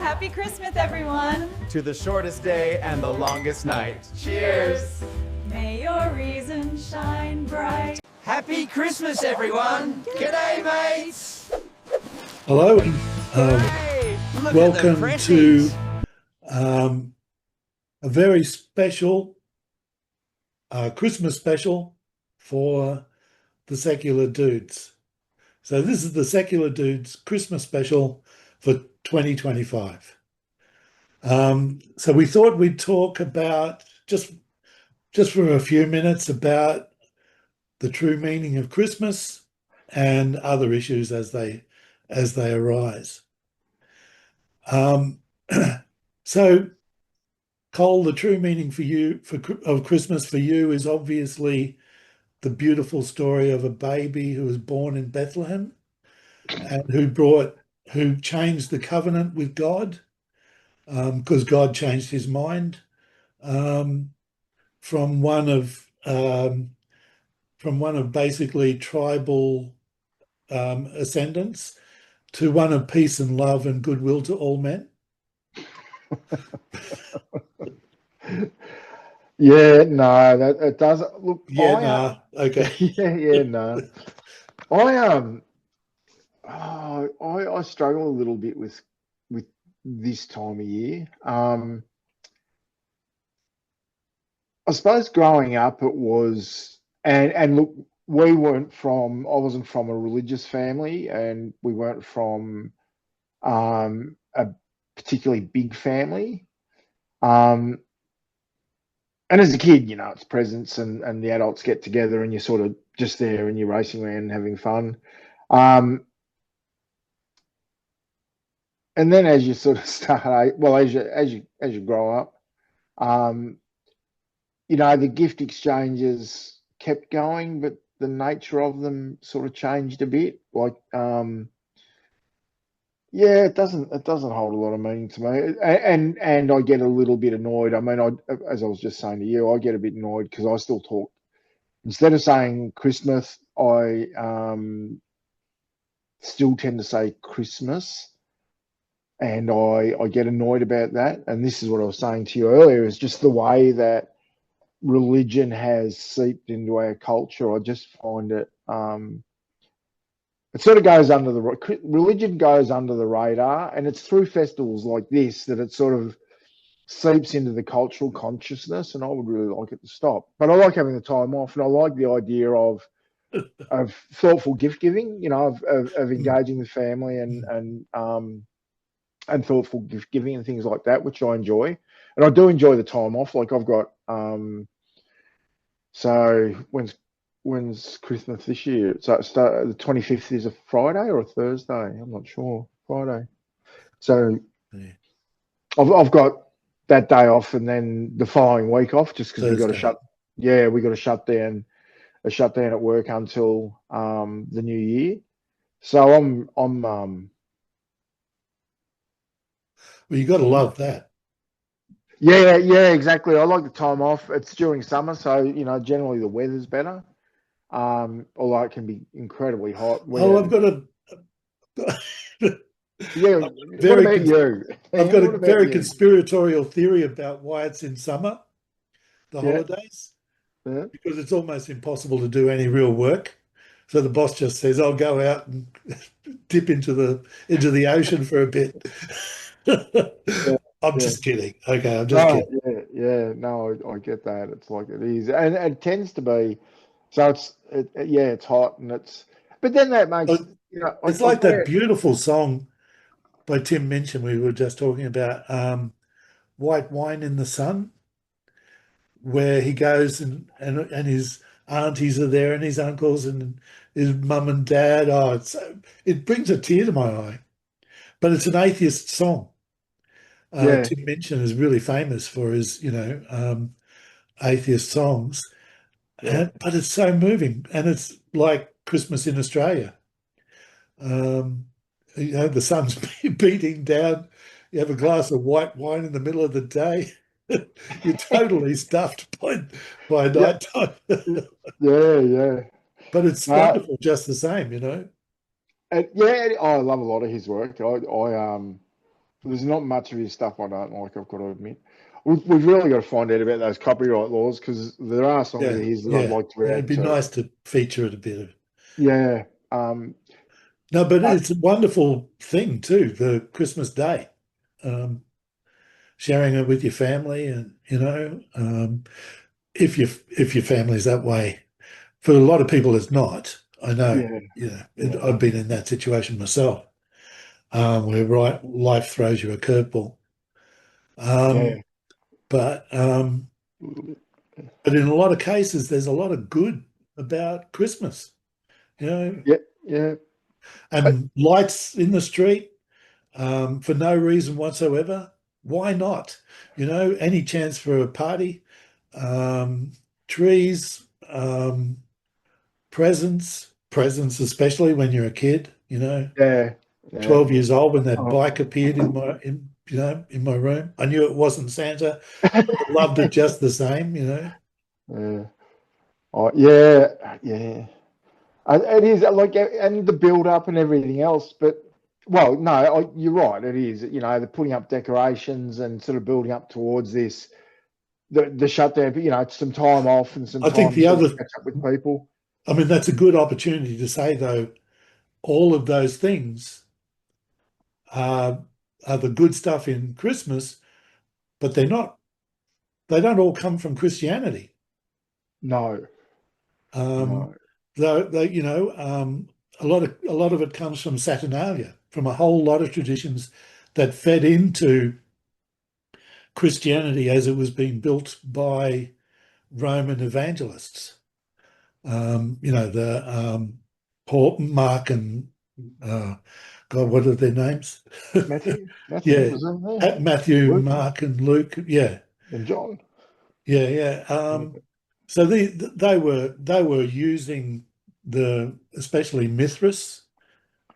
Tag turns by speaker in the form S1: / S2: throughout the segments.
S1: Happy ChristMyth, everyone!
S2: To the shortest day and the longest night. Cheers!
S1: May your reason shine bright.
S2: Happy Christmas, everyone! G'day, mates!
S3: Hello,
S2: Hey, look
S3: welcome
S2: at the
S3: to
S2: pressies.
S3: a very special Christmas special for the Secular Dudes. So this is the Secular Dudes Christmas special for 2025. So we thought we'd talk about just for a few minutes about the true meaning of Christmas and other issues as they arise. So, Cole, the true meaning for you of Christmas for you is obviously the beautiful story of a baby who was born in Bethlehem and who changed the covenant with God, because God changed his mind, from one of basically tribal ascendants to one of peace and love and goodwill to all men.
S4: Yeah, no, that it doesn't look.
S3: Okay.
S4: Yeah, no. I struggle a little bit with this time of year. I suppose growing up it was, and look, I wasn't from a religious family, and we weren't from a particularly big family. And as a kid, it's presents and the adults get together and you're sort of just there and you're racing around and having fun. And then as you sort of start, well, as you grow up, the gift exchanges kept going, but the nature of them sort of changed a bit. Like, yeah, it doesn't hold a lot of meaning to me, and I get a little bit annoyed. I mean, as I was just saying to you, I get a bit annoyed because I still talk, instead of saying ChristMyth, I still tend to say Christmas, and I get annoyed about that. And this is what I was saying to you earlier: is just the way that religion has seeped into our culture. I just find it. It sort of goes religion goes under the radar, and it's through festivals like this that it sort of seeps into the cultural consciousness, and I would really like it to stop. But I like having the time off, and I like the idea of thoughtful gift giving, of engaging with family and thoughtful gift giving and things like that, which I enjoy. And I do enjoy the time off. Like I've got so when's Christmas this year? So the 25th is a Friday or a Thursday? I'm not sure. Friday. So
S3: Yeah.
S4: I've got that day off and then the following week off, just because we got to
S3: Thursday.
S4: shut down at work until the new year. So I'm
S3: Well, you got to love that.
S4: yeah, exactly. I like the time off. It's during summer, so generally the weather's better. Although it can be incredibly hot.
S3: Oh, I've got a
S4: Yeah, what about you?
S3: I've got a
S4: What about
S3: very
S4: you?
S3: conspiratorial theory about why it's in summer, the
S4: Yeah.
S3: holidays,
S4: Yeah.
S3: because it's almost impossible to do any real work. So the boss just says, "I'll go out and dip into the ocean for a bit." I'm
S4: Yeah.
S3: just kidding. Okay, I'm just
S4: No,
S3: kidding.
S4: yeah. No, I get that. It's like it is, and it tends to be. So it's hot, and but then that makes
S3: But it's like that beautiful song by Tim Minchin we were just talking about, "White Wine in the Sun," where he goes and his aunties are there and his uncles and his mum and dad. Oh, it brings a tear to my eye. But it's an atheist song.
S4: Yeah,
S3: Tim Minchin is really famous for his, atheist songs,
S4: yeah,
S3: but it's so moving, and it's like Christmas in Australia. The sun's beating down. You have a glass of white wine in the middle of the day. You're totally stuffed by
S4: yeah,
S3: night time.
S4: yeah.
S3: But it's wonderful just the same.
S4: Yeah. I love a lot of his work. I There's not much of his stuff I don't like, I've got to admit. We've really got to find out about those copyright laws, because there are songs
S3: Yeah,
S4: of his that I'd
S3: yeah,
S4: like to
S3: yeah. It'd
S4: add
S3: be
S4: to.
S3: nice to feature it a bit.
S4: Yeah.
S3: No, but
S4: I,
S3: it's a wonderful thing too, the Christmas Day. Um, Sharing it with your family, and if your family's that way. For a lot of people, it's not. I know.
S4: yeah.
S3: Yeah,
S4: Yeah.
S3: I've been in that situation myself, where life throws you a curveball.
S4: Yeah.
S3: But but in a lot of cases, there's a lot of good about Christmas,
S4: Yeah. Yeah. I,
S3: and lights in the street for no reason whatsoever. Why not? Any chance for a party, um, trees, presents, especially when you're a kid.
S4: yeah. Yeah.
S3: 12 years old when that
S4: Oh.
S3: bike appeared in my room. I knew it wasn't Santa, but I loved it just the same.
S4: Yeah. Oh, yeah. Yeah. It is like, and the build up and everything else. But, well, no, you're right. It is. They're putting up decorations and sort of building up towards this, the shutdown. But it's some time off and some
S3: I think
S4: time
S3: the
S4: to
S3: other,
S4: catch up with people.
S3: I mean, that's a good opportunity to say though, all of those things are the good stuff in Christmas, but they don't all come from Christianity.
S4: No,
S3: Um,
S4: no,
S3: a lot of it comes from Saturnalia, from a whole lot of traditions that fed into Christianity as it was being built by Roman evangelists. The Paul, Mark, and God, what are their names?
S4: Matthew
S3: Yeah,
S4: was in there.
S3: Matthew,
S4: Luke
S3: Mark, and Luke. Yeah,
S4: and John.
S3: yeah, yeah. So they were using especially Mithras.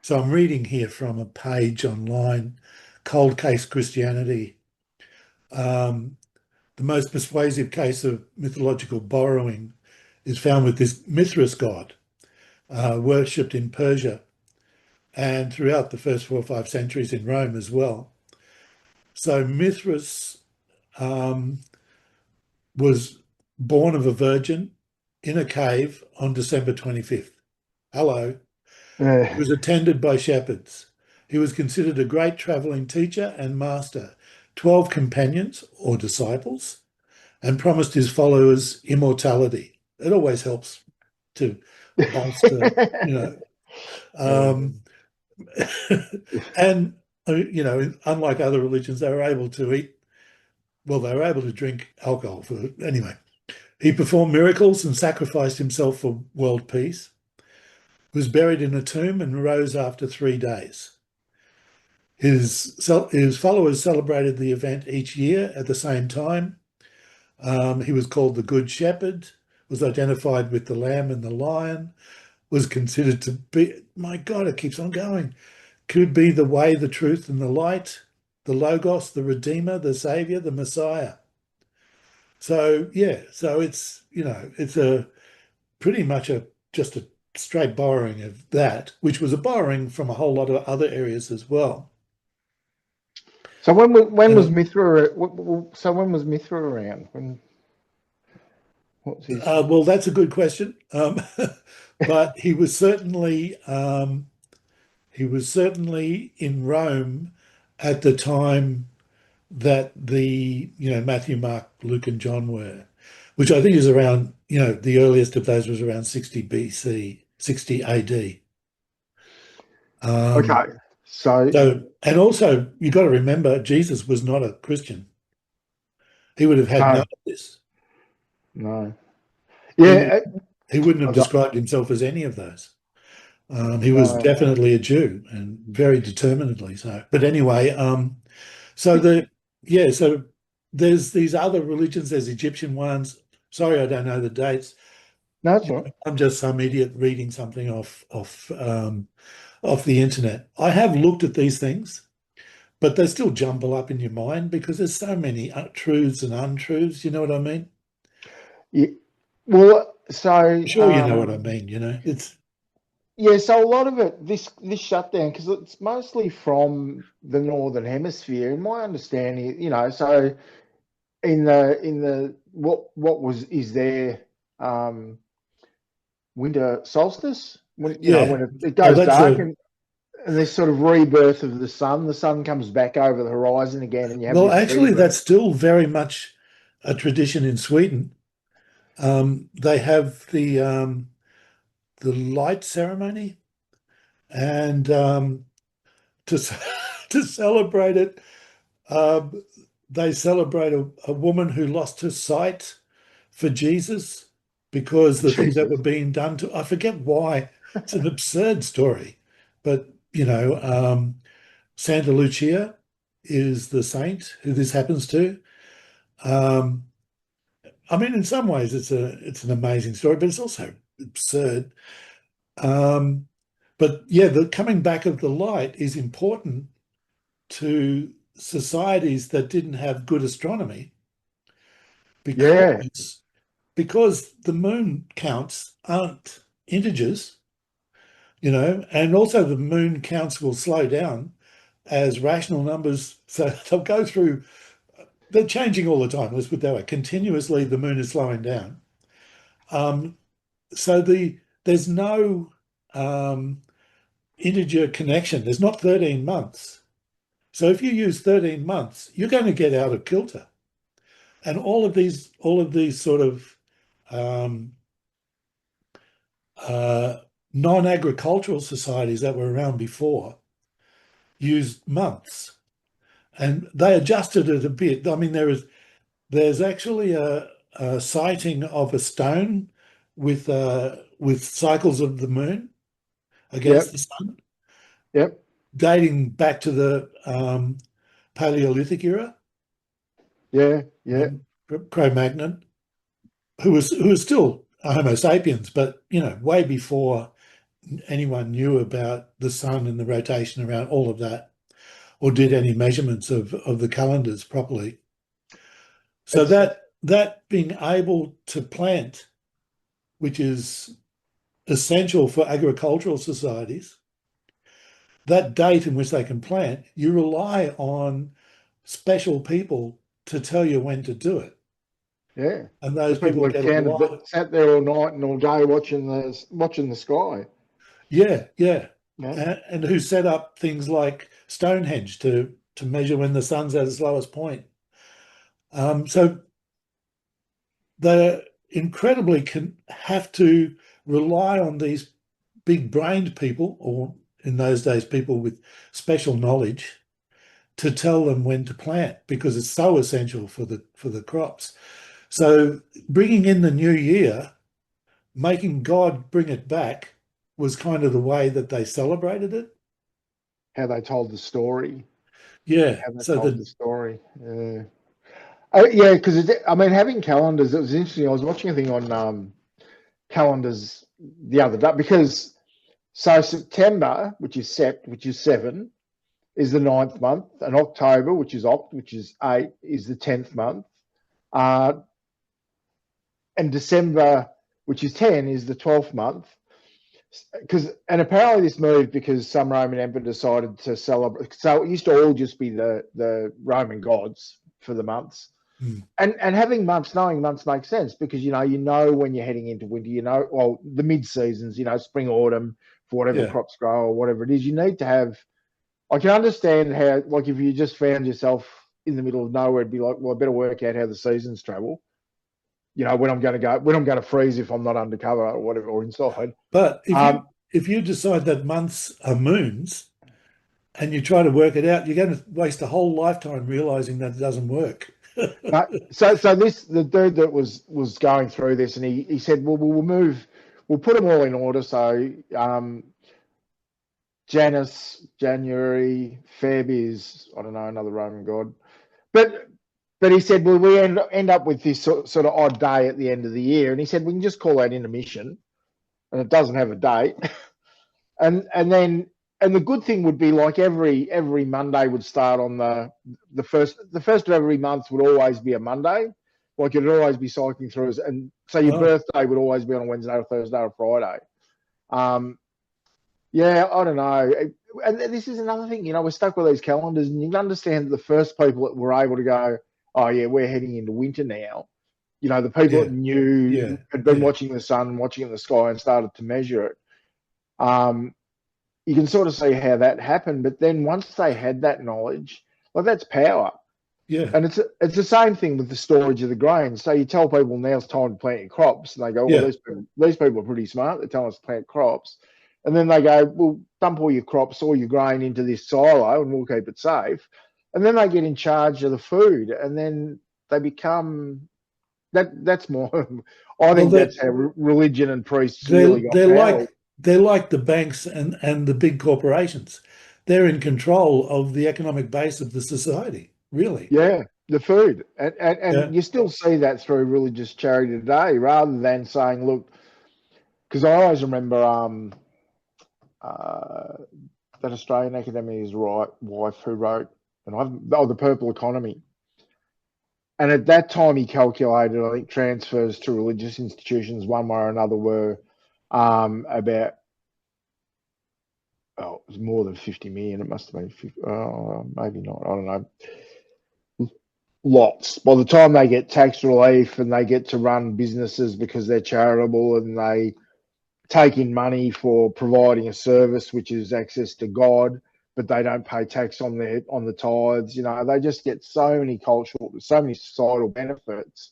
S3: So I'm reading here from a page online, Cold Case Christianity. Um, the most persuasive case of mythological borrowing is found with this Mithras god, worshipped in Persia and throughout the first 4 or 5 centuries in Rome as well. So Mithras um, was born of a virgin in a cave on December 25th. Hello. He
S4: Yeah.
S3: was attended by shepherds. He was considered a great travelling teacher and master, 12 companions or disciples, and promised his followers immortality. It always helps to bolster, you know. Um, and, unlike other religions, they were able to eat, well, they were able to drink alcohol. Anyway, he performed miracles and sacrificed himself for world peace, was buried in a tomb and rose after 3 days. His followers celebrated the event each year at the same time. He was called the Good Shepherd, was identified with the lamb and the lion, was considered to be, my God, it keeps on going, could be the way, the truth, and the light, the Logos, the Redeemer, the Savior, the Messiah. So, yeah, so it's a pretty much just a straight borrowing of that, which was a borrowing from a whole lot of other areas as well.
S4: So when was
S3: And
S4: Mithra? So when was Mithra around? What's his?
S3: well, that's a good question. But he was certainly in Rome at the time that the Matthew, Mark, Luke, and John were, which I think is around the earliest of those was around 60 BC, 60 AD.
S4: Okay, so
S3: And also you got to remember Jesus was not a Christian. He would have had none
S4: no,
S3: of this.
S4: no,
S3: He would
S4: yeah,
S3: he wouldn't have
S4: I got
S3: described himself as any of those. He was
S4: no.
S3: definitely a Jew and very determinedly so. But anyway, so so there's these other religions, there's Egyptian ones. Sorry, I don't know the dates.
S4: No, that's all right.
S3: I'm just some idiot reading something off the internet. I have looked at these things, but they still jumble up in your mind because there's so many truths and untruths. You know what I mean?
S4: Yeah. Well, so
S3: I'm sure you know what I mean. It's
S4: Yeah, so a lot of it, this shutdown, because it's mostly from the northern hemisphere. In my understanding, so in the what was is there winter solstice when
S3: Yeah.
S4: when it
S3: Oh,
S4: goes
S3: that's
S4: dark,
S3: a
S4: and this sort of rebirth of the sun comes back over the horizon again, and you have
S3: well.
S4: this
S3: Actually,
S4: rebirth.
S3: that's still very much a tradition in Sweden. They have the light ceremony, and to to celebrate it, um, they celebrate a woman who lost her sight for Jesus because the things that were
S4: Jesus.
S3: being done to. I forget why. It's an absurd story, but Santa Lucia is the saint who this happens to. Um, I mean, in some ways, it's an amazing story, but it's also absurd. Um, but yeah, the coming back of the light is important to societies that didn't have good astronomy
S4: Yeah,
S3: because because the moon counts aren't integers, and also the moon counts will slow down as rational numbers. So they'll go through, they're changing all the time. Let's put it that way. Continuously, the moon is slowing down. Um, so there's no integer connection. There's not 13 months. So if you use 13 months, you're going to get out of kilter. And all of these sort of um, uh, non-agricultural societies that were around before used months, and they adjusted it a bit. I mean, there's actually a sighting of a stone with cycles of the moon against
S4: yep,
S3: the sun,
S4: yep,
S3: dating back to the Paleolithic era.
S4: yeah, yeah.
S3: Cro-Magnon, who was still a Homo sapiens, but way before anyone knew about the sun and the rotation around all of that, or did any measurements of the calendars properly. So
S4: It's
S3: that being able to plant, which is essential for agricultural societies, that date in which they can plant, you rely on special people to tell you when to do it.
S4: Yeah.
S3: And
S4: The
S3: those
S4: people
S3: people
S4: that
S3: get a
S4: counted
S3: lot.
S4: that sat there all night and all day watching the sky.
S3: Yeah, yeah.
S4: Yeah.
S3: And who set up things like Stonehenge to measure when the sun's at its lowest point. So they're incredibly can have to rely on these big-brained people, or in those days, people with special knowledge, to tell them when to plant because it's so essential for the crops. So bringing in the new year, making God bring it back, was kind of the way that they celebrated it.
S4: How they told the story.
S3: Yeah.
S4: How they
S3: So
S4: told
S3: the
S4: the story. Yeah. Oh, yeah, because I mean, having calendars, it was interesting. I was watching a thing on calendars the other day because September, which is seven, is the ninth month, and October, which is eight, is the 10th month. Uh, and December, which is 10, is the 12th month. And apparently this moved because some Roman emperor decided to celebrate. So it used to all just be the Roman gods for the months.
S3: hmm,
S4: And having months, knowing months makes sense because you know when you're heading into winter, well, the mid seasons, spring, autumn, for whatever
S3: yeah.
S4: crops grow or whatever it is, you need to have. I can understand how, like, if you just found yourself in the middle of nowhere, it'd be like, well, I better work out how the seasons travel. When I'm going to go, when I'm going to freeze if I'm not undercover or whatever, or inside.
S3: But if you
S4: Um,
S3: if you decide that months are moons and you try to work it out, you're going to waste a whole lifetime realizing that it doesn't work.
S4: but so the dude that was going through this, and he said, well, we'll put them all in order. So Janus, January, Feb is, I don't know, another Roman god. But he said, well, we end up with this sort of odd day at the end of the year. And he said, we can just call that intermission. And it doesn't have a date. And the good thing would be, like, every Monday would start on the first of every month would always be a Monday. Like, it'd always be cycling through. And so your
S3: Oh,
S4: birthday would always be on a Wednesday or Thursday or Friday. Um, Yeah, I don't know. And this is another thing, we're stuck with these calendars, and you can understand that the first people that were able to go, oh yeah, we're heading into winter now. The people that
S3: Yeah,
S4: knew
S3: yeah,
S4: had been
S3: yeah.
S4: watching the sun, watching in the sky, and started to measure it. Um, you can sort of see how that happened. But then once they had that knowledge, like that's power.
S3: Yeah,
S4: And it's the same thing with the storage of the grain. So you tell people now it's time to plant your crops, and they go, "Well,
S3: yeah.
S4: these people are pretty smart. They're telling us to plant crops." And then they go, "Well, dump all your crops, all your grain into this silo, and we'll keep it safe." And then they get in charge of the food, and then they become that. That's more. I
S3: Well,
S4: think that's how religion and priests really got
S3: they're
S4: power.
S3: like the banks and the big corporations. They're in control of the economic base of the society, really.
S4: Yeah, the food, and, and
S3: Yeah,
S4: and you still see that through religious charity today, rather than saying, "Look," because I always remember uh, that Australian academic's wife who wrote, the Purple Economy, and at that time he calculated, I think, transfers to religious institutions one way or another were about, oh, it was more than 50 million. It must have been 50, maybe not. I don't know. Lots. By the time they get tax relief and they get to run businesses because they're charitable and they take in money for providing a service, which is access to God, but they don't pay tax on the tithes. They just get so many so many societal benefits,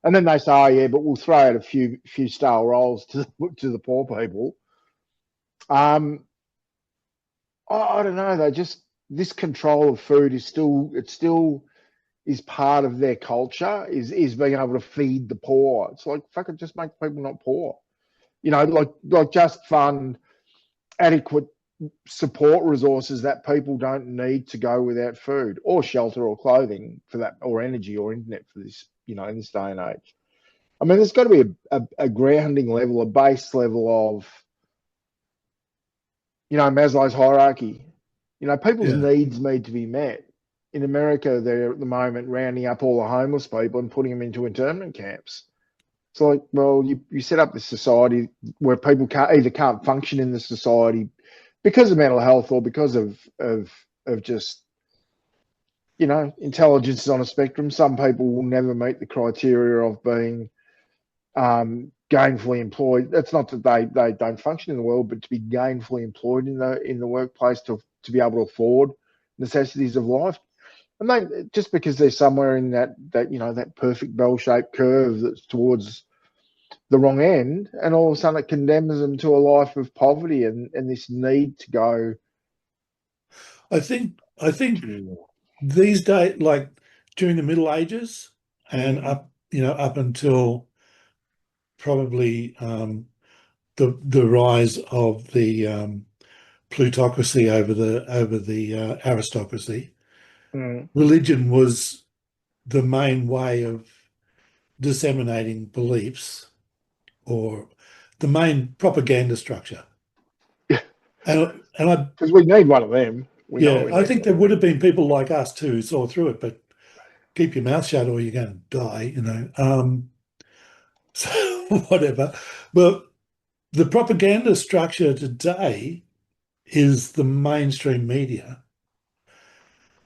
S4: and then they say, "Oh yeah, but we'll throw out a few stale rolls to the poor people." Um, I don't know. They just This control of food still is part of their culture. Is being able to feed the poor. It's like, fuck it, just make people not poor. Like just fund adequate support resources that people don't need to go without food or shelter or clothing for that, or energy or internet for this, in this day and age. I mean, there's got to be a grounding level, a base level of, Maslow's hierarchy. People's
S3: yeah.
S4: needs need to be met. In America, they're at the moment rounding up all the homeless people and putting them into internment camps. It's like, well, you set up this society where people can't function in the society because of mental health or because of just, intelligence is on a spectrum. Some people will never meet the criteria of being gainfully employed. That's not that they don't function in the world, but to be gainfully employed in the workplace, to be able to afford necessities of life. And just because they're somewhere in that perfect bell-shaped curve that's towards the wrong end, and all of a sudden it condemns them to a life of poverty and this need to go
S3: I think
S4: to.
S3: these days, like during the Middle Ages and
S4: Mm,
S3: up until probably the rise of the plutocracy over the aristocracy,
S4: mm,
S3: religion was the main way of disseminating beliefs or the main propaganda structure. And I
S4: because we need one of them. We know
S3: yeah,
S4: we
S3: I
S4: need
S3: think
S4: one
S3: there
S4: of
S3: would
S4: them.
S3: have been people like us too who saw through it, but keep your mouth shut or you're going to die. So whatever. But the propaganda structure today is the mainstream media,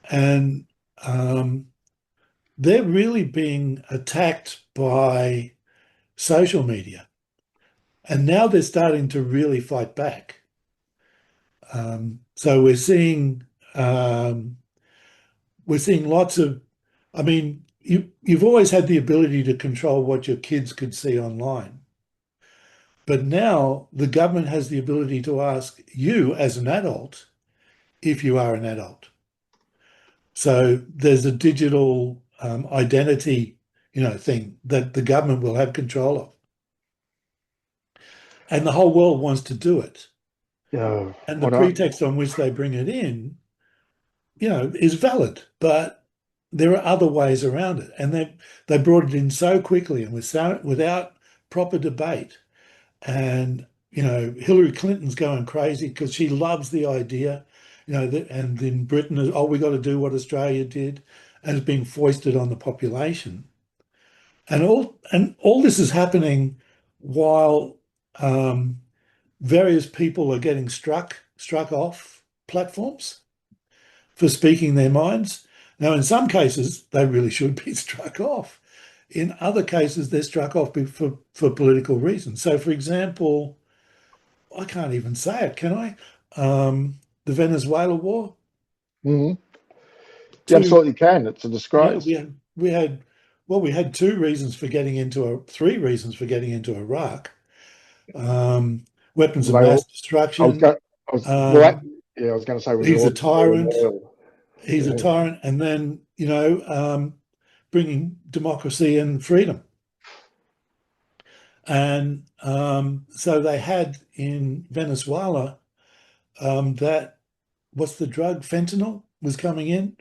S3: and um, they're really being attacked by social media. And now they're starting to really fight back. So um, we're seeing lots of, I mean, you've always had the ability to control what your kids could see online. But now the government has the ability to ask you as an adult if you are an adult. So there's a digital identity, thing that the government will have control of. And the whole world wants to do it.
S4: Yeah,
S3: And the
S4: I don't.
S3: pretext on which they bring it in, is valid. But there are other ways around it. And they brought it in so quickly and without proper debate. And, Hillary Clinton's going crazy because she loves the idea, and in Britain, oh, we got to do what Australia did, and it's being foisted on the population. And all this is happening while various people are getting struck struck off platforms for speaking their minds. Now, in some cases, they really should be struck off. In other cases, they're struck off for political reasons. So, for example, I can't even say it, can I? The Venezuela war.
S4: Hmm. You
S3: Two,
S4: absolutely can. It's a
S3: yeah,
S4: disgrace.
S3: we had three reasons for getting into Iraq. Weapons of
S4: They
S3: mass
S4: all, I was
S3: destruction.
S4: going, I was, well,
S3: Um,
S4: yeah, I was going to say when the
S3: he's a
S4: orders were
S3: tyrant.
S4: loyal.
S3: He's a
S4: Yeah,
S3: tyrant, and then bringing democracy and freedom. And so they had in Venezuela that what's the drug, fentanyl, was coming in.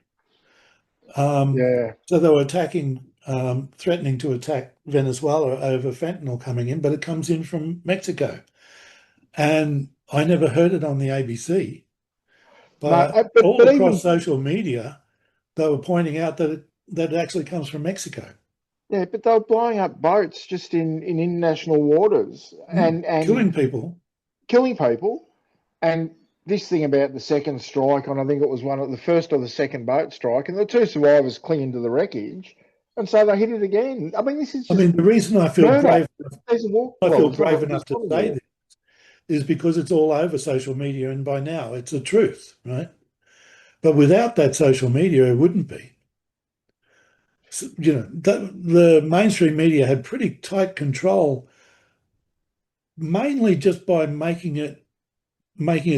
S4: yeah.
S3: So they were threatening to attack Venezuela over fentanyl coming in, but it comes in from Mexico. And I never heard it on the ABC,
S4: No,
S3: but all
S4: but
S3: across
S4: even
S3: social media, they were pointing out that it actually comes from Mexico.
S4: yeah, but they were blowing up boats just in international waters and
S3: Killing people.
S4: killing people. And this thing about the second strike, and I think it was one of the first or the second boat strike, and the two survivors clinging to the wreckage, and so they hit it again. I mean, this is
S3: I
S4: just
S3: mean, the reason
S4: murder. There's a war.
S3: I
S4: Well,
S3: feel brave enough
S4: it's
S3: to
S4: not a
S3: say
S4: war.
S3: this is because it's all over social media, and by now it's the truth, right? But without that social media, it wouldn't be. So, the mainstream media had pretty tight control, mainly just by making it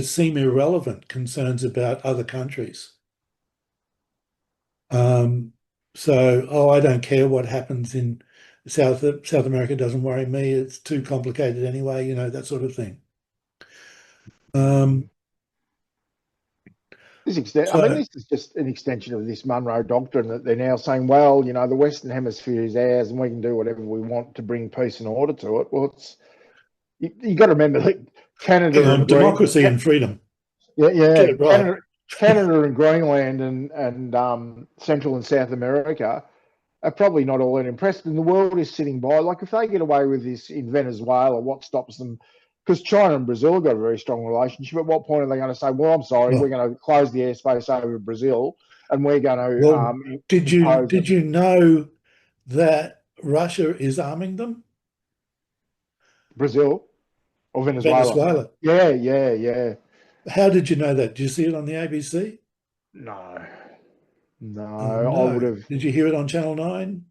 S3: seem irrelevant concerns about other countries. Um, I don't care what happens in South America, doesn't worry me. It's too complicated anyway, that sort of thing. Um,
S4: I mean,
S3: so
S4: this is just an extension of this Monroe Doctrine that they're now saying, well, the Western Hemisphere is ours and we can do whatever we want to bring peace and order to it. Well, you got to remember that
S3: hang
S4: Canada
S3: on,
S4: and Green,
S3: democracy and freedom.
S4: yeah,
S3: Get it right.
S4: Canada and Greenland and Central and South America are probably not all that impressed, and the world is sitting by. Like if they get away with this in Venezuela, what stops them? Because China and Brazil have got a very strong relationship. At what point are they going to say, "Well, I'm sorry, we're
S3: Well,
S4: going to close the airspace over Brazil, and we're going to
S3: well,
S4: impose
S3: did you know that Russia is arming them?
S4: Brazil or Venezuela?"
S3: Venezuela.
S4: Yeah, yeah, yeah.
S3: How did you know that? Did you see it on the ABC?
S4: No, no, I would
S3: No.
S4: have.
S3: Did you hear it on Channel 9?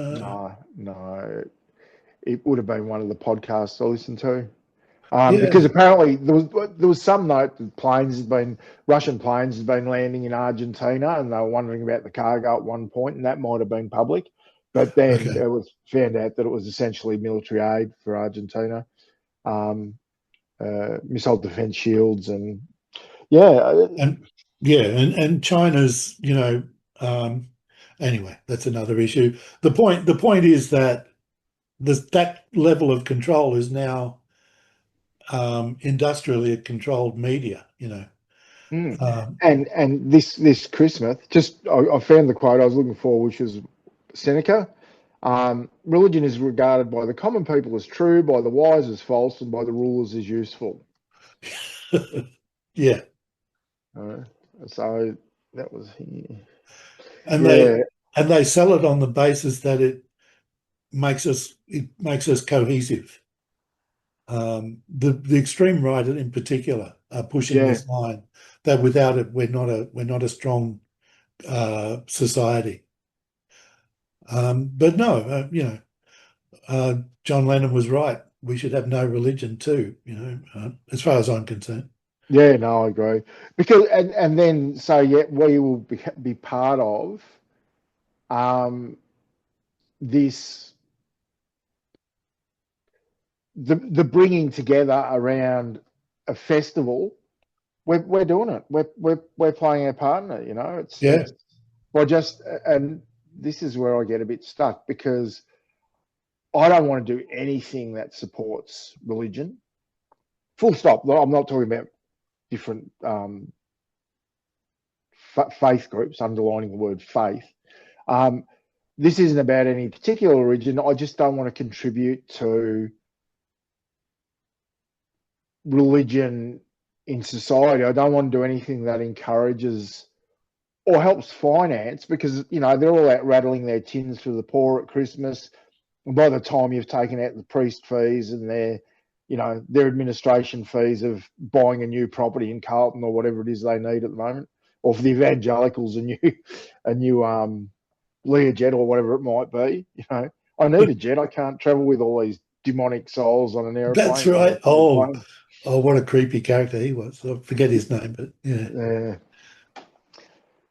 S4: No, no. It would have been one of the podcasts I listened to. Because
S3: Yeah.
S4: apparently there was some note that Russian planes had been landing in Argentina, and they were wondering about the cargo at one point, and that might have been public. But then
S3: Okay.
S4: it was found out that it was essentially military aid for Argentina, missile defense shields, and yeah,
S3: And yeah, and China's, anyway, that's another issue. The point is that that level of control is now industrially controlled media.
S4: mm.
S3: Um,
S4: And this Christmas, just I found the quote I was looking for, which was Seneca. Religion is regarded by the common people as true, by the wise as false, and by the rulers as useful.
S3: yeah,
S4: Uh, so that was
S3: and they
S4: yeah,
S3: and they sell it on the basis that it makes us cohesive. The extreme right in particular are pushing
S4: yeah,
S3: this line that without it we're not a strong society. But no, John Lennon was right. We should have no religion too, as far as I'm concerned.
S4: yeah. No, I agree. Because and then so yeah, we will be part of um, this the bringing together around a festival. We're doing it. We're playing our partner.
S3: Yeah,
S4: It's well just and this is where I get a bit stuck because I don't want to do anything that supports religion. Full stop. I'm not talking about different faith groups, underlining the word faith. Um, this isn't about any particular religion. I just don't want to contribute to religion in society. I don't want to do anything that encourages or helps finance, because they're all out rattling their tins for the poor at Christmas. And by the time you've taken out the priest fees and their administration fees of buying a new property in Carlton or whatever it is they need at the moment, or for the evangelicals a new Learjet or whatever it might be. I need a jet. I can't travel with all these demonic souls on an
S3: That's
S4: airplane when
S3: right.
S4: they're on
S3: Oh, what a creepy character he was. I forget his name, but yeah.
S4: the plane.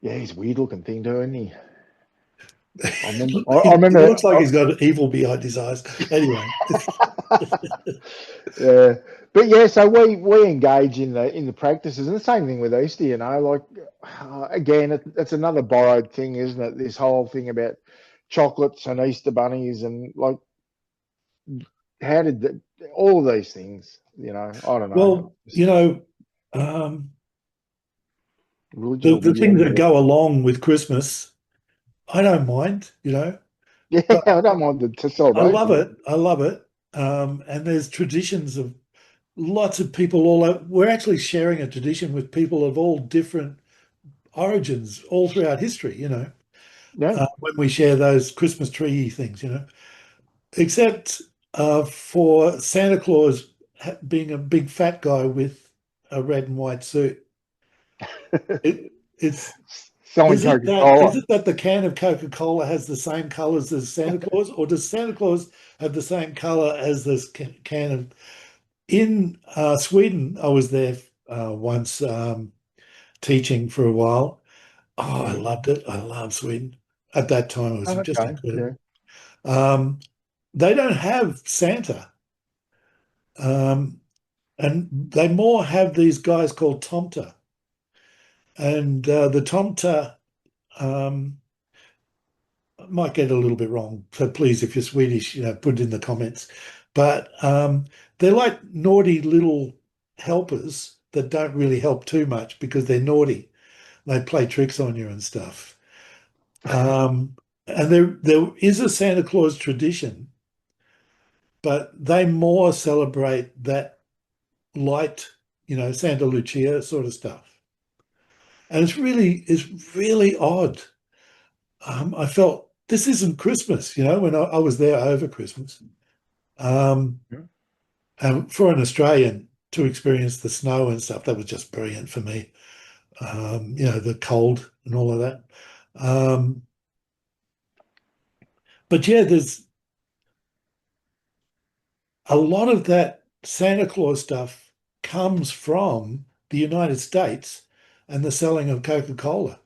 S4: Yeah, he's a weird looking thing, doesn't he? I remember. I
S3: He
S4: remember.
S3: looks like he's got evil behind his eyes. Anyway,
S4: Yeah, but yeah, so we engage in the practices, and the same thing with Easter. Like again, it's another borrowed thing, isn't it? This whole thing about chocolates and Easter bunnies, and like, how did all of these things? I don't know.
S3: well,
S4: Just religion
S3: the
S4: will be
S3: things that
S4: everywhere.
S3: go along with Christmas, I don't mind,
S4: Yeah,
S3: but
S4: I don't mind the
S3: I love
S4: celebration.
S3: it. I love it. And there's traditions of lots of people all over. We're actually sharing a tradition with people of all different origins all throughout history,
S4: Yeah.
S3: when we share those Christmas tree things, except for Santa Claus being a big fat guy with a red and white suit. It's
S4: Selling
S3: is it that
S4: Coca-Cola.
S3: is it that the can of Coca-Cola has the same colors as Santa Claus, or does Santa Claus have the same color as this can of? In Sweden, I was there once teaching for a while. Oh, I
S4: Mm.
S3: loved it. I love Sweden. At that time, it was just
S4: Okay. Yeah.
S3: incredible. Um, they don't have Santa, um, and they more have these guys called Tomta. And the Tomta, um, I might get it a little bit wrong. So please, if you're Swedish, put it in the comments. But they're like naughty little helpers that don't really help too much because they're naughty. They play tricks on you and stuff. And there is a Santa Claus tradition, but they more celebrate that light, Santa Lucia sort of stuff. And it's really odd. I felt this isn't Christmas, when I was there over Christmas. Um,
S4: Yeah.
S3: and for an Australian to experience the snow and stuff, that was just brilliant for me. The cold and all of that. Um, but yeah, there's a lot of that Santa Claus stuff comes from the United States and the selling of Coca-Cola.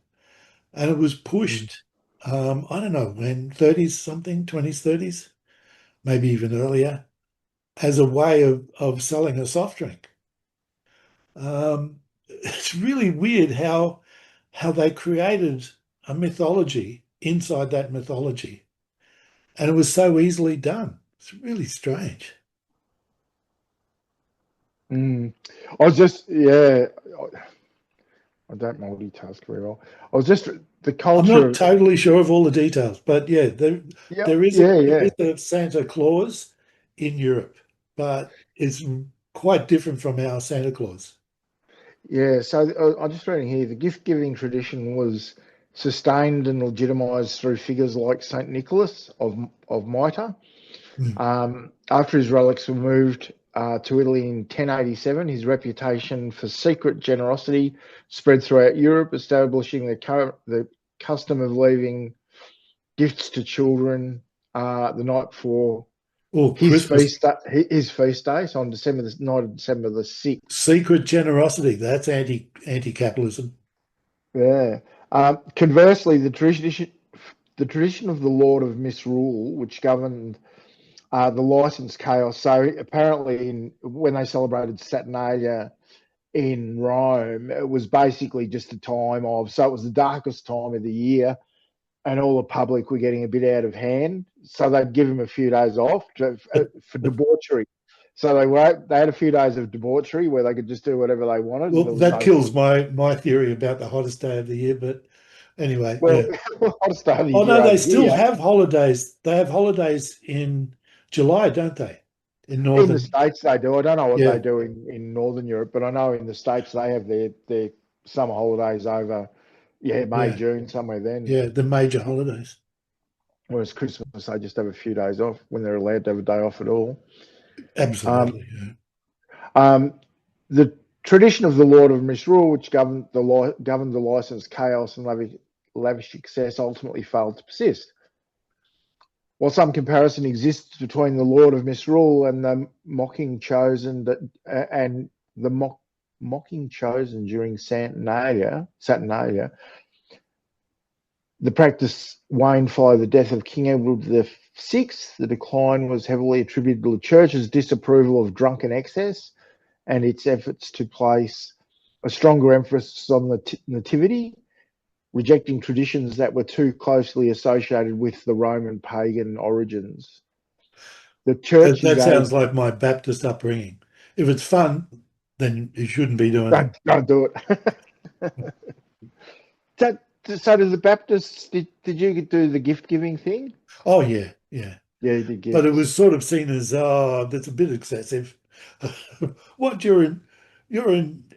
S3: And it was
S4: Mm.
S3: pushed, I don't know when, 30s something, 20s, 30s, maybe even earlier, as a way of selling a soft drink. It's really weird how they created a mythology inside that mythology. And it was so easily done. It's really strange.
S4: Mm. I was just, yeah, I don't multitask very well. I was just the
S3: I'm
S4: culture
S3: not
S4: of,
S3: totally sure of all the details, but yeah,
S4: yeah,
S3: there is a
S4: yeah,
S3: there
S4: yeah,
S3: is a Santa Claus in Europe, but it's quite different from our Santa Claus.
S4: yeah. So I'm just reading here, the gift giving tradition was sustained and legitimized through figures like Saint Nicholas of Malta.
S3: Mm.
S4: After his relics were moved to Italy in 1087, his reputation for secret generosity spread throughout Europe, establishing the custom of leaving gifts to children the night before
S3: Or
S4: his
S3: Christmas,
S4: feast day, so on the night of December the 6th.
S3: secret generosity. That's anti-capitalism.
S4: Yeah. Conversely, the tradition of the Lord of Misrule, which governed the license chaos. So apparently, when they celebrated Saturnalia in Rome, it was basically just a time of. So it was the darkest time of the year, and all the public were getting a bit out of hand. So they'd give them a few days off for debauchery. So they had a few days of debauchery where they could just do whatever they wanted, and
S3: Well,
S4: there was
S3: that
S4: no sort
S3: kills
S4: of.
S3: my theory about the hottest day of the year. But anyway,
S4: Well,
S3: yeah.
S4: I'll start the
S3: Oh
S4: year
S3: no, they
S4: over
S3: still
S4: here.
S3: have holidays. They have holidays in July, don't they? in
S4: In the
S3: northern.
S4: States, they do. I don't know what
S3: Yeah,
S4: they do in Northern Europe, but I know in the States they have their summer holidays over, May,
S3: yeah,
S4: June, somewhere then.
S3: yeah. The major holidays.
S4: Whereas Christmas, they just have a few days off when they're allowed to have a day off at all. Um,
S3: Absolutely. Yeah.
S4: um, the tradition of the Lord of Misrule, which governed the licensed chaos and lavish excess, ultimately failed to persist. While some comparison exists between the Lord of Misrule and the mocking chosen mocking chosen during Saturnalia, the practice waned following the death of King Edward VI. The decline was heavily attributed to the Church's disapproval of drunken excess and its efforts to place a stronger emphasis on the nativity, rejecting traditions that were too closely associated with the Roman pagan origins. The
S3: That,
S4: church
S3: that sounds
S4: engaged.
S3: like my Baptist upbringing. If it's fun, then you shouldn't be doing it.
S4: Don't do it. So, did the Baptists, did you do the gift giving thing?
S3: Oh yeah, yeah.
S4: Yeah, you did
S3: But it
S4: gifts.
S3: was sort of seen as, oh, that's a bit excessive. What enjoying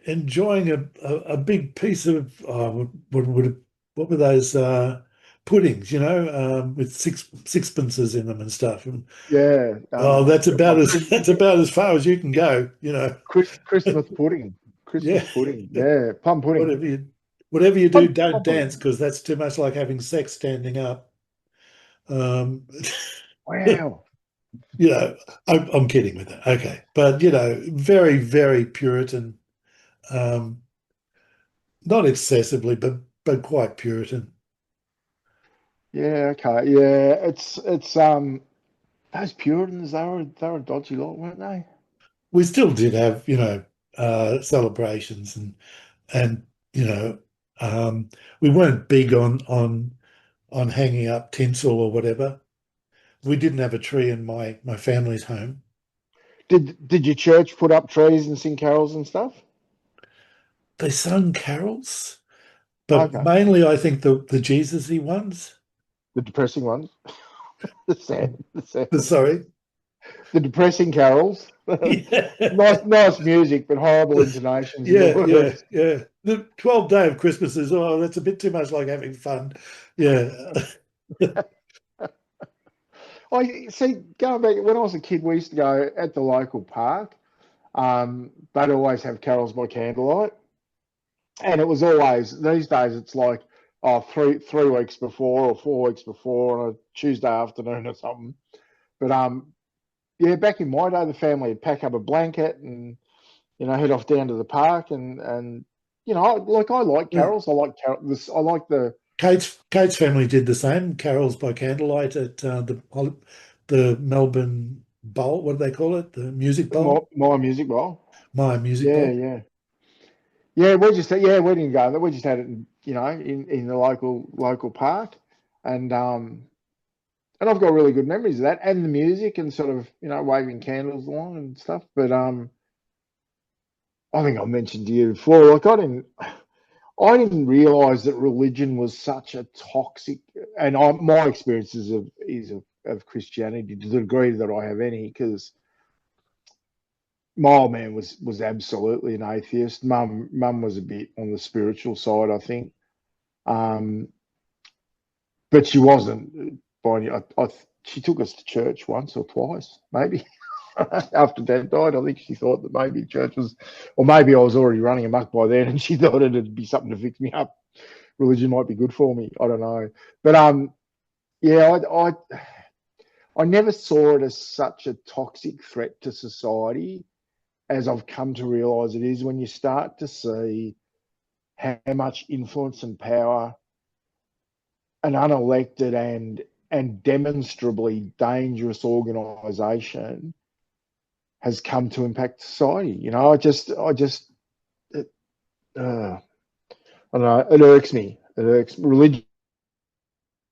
S3: a big piece of, what were those puddings, with sixpences in them and stuff. And,
S4: Yeah.
S3: oh, that's about
S4: Like
S3: as that's about as far as you can go.
S4: ChristMyth pudding.
S3: Yeah.
S4: ChristMyth pudding. Yeah. Plum pudding.
S3: Whatever you do,
S4: Plum
S3: don't
S4: pudding.
S3: dance because that's too much like having sex standing up. Um,
S4: Wow.
S3: you know, I'm kidding with that. Okay, but very, very Puritan, um, not excessively, but quite Puritan.
S4: Yeah, okay. Yeah. It's those Puritans, they were a dodgy lot, weren't they?
S3: We still did have, celebrations and you know, um, we weren't big on hanging up tinsel or whatever. We didn't have a tree in my family's home.
S4: Did your church put up trees and sing carols and stuff?
S3: They sung carols, but
S4: Okay.
S3: mainly I think the Jesus-y ones.
S4: The depressing ones. The sad ones.
S3: Sorry.
S4: The depressing carols.
S3: Yeah.
S4: Nice music, but horrible intonations of the
S3: Yeah, yeah,
S4: words.
S3: yeah. The 12th day of Christmas is, oh, that's a bit too much like having fun. Yeah.
S4: I see. Going back when I was a kid, we used to go at the local park. They'd always have carols by candlelight, and it was always these days. It's like three weeks before or 4 weeks before on a Tuesday afternoon or something. But yeah, back in my day, the family would pack up a blanket and head off down to the park and I like
S3: Yeah.
S4: carols. I like this. I like the
S3: Kate's family did the same, carols by candlelight at the Melbourne Bowl. What do they call it? The Music Bowl?
S4: my music bowl.
S3: My Music
S4: Yeah,
S3: Bowl.
S4: yeah, yeah. We didn't go there. We just had it, in the local park, and I've got really good memories of that and the music and sort of waving candles along and stuff. But I think I mentioned to you before, like I didn't realize that religion was such a toxic, and my experiences of Christianity to the degree that I have any, because my old man was absolutely an atheist. Mum was a bit on the spiritual side, I think, um, but she wasn't. She took us to church once or twice, maybe. After Dad died, I think she thought that maybe church was, or maybe I was already running amok by then, and she thought it'd be something to fix me up. Religion might be good for me. I don't know, but yeah, I never saw it as such a toxic threat to society as I've come to realise it is when you start to see how much influence and power an unelected and demonstrably dangerous organisation has come to impact society. It, I don't know. It irks me. It irks religion,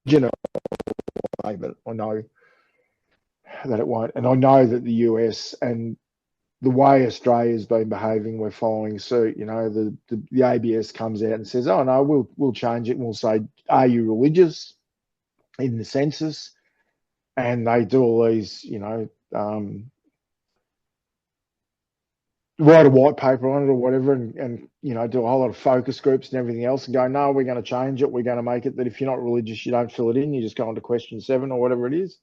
S4: but I know that it won't. And I know that the US and the way Australia's been behaving, we're following suit. The ABS comes out and says, "Oh no, we'll change it, and we'll say, are you religious in the census?" And they do all these, write a white paper on it or whatever, and do a whole lot of focus groups and everything else, and go, no, we're going to change it. We're going to make it that if you're not religious, you don't fill it in. You just go on to question 7 or whatever it is.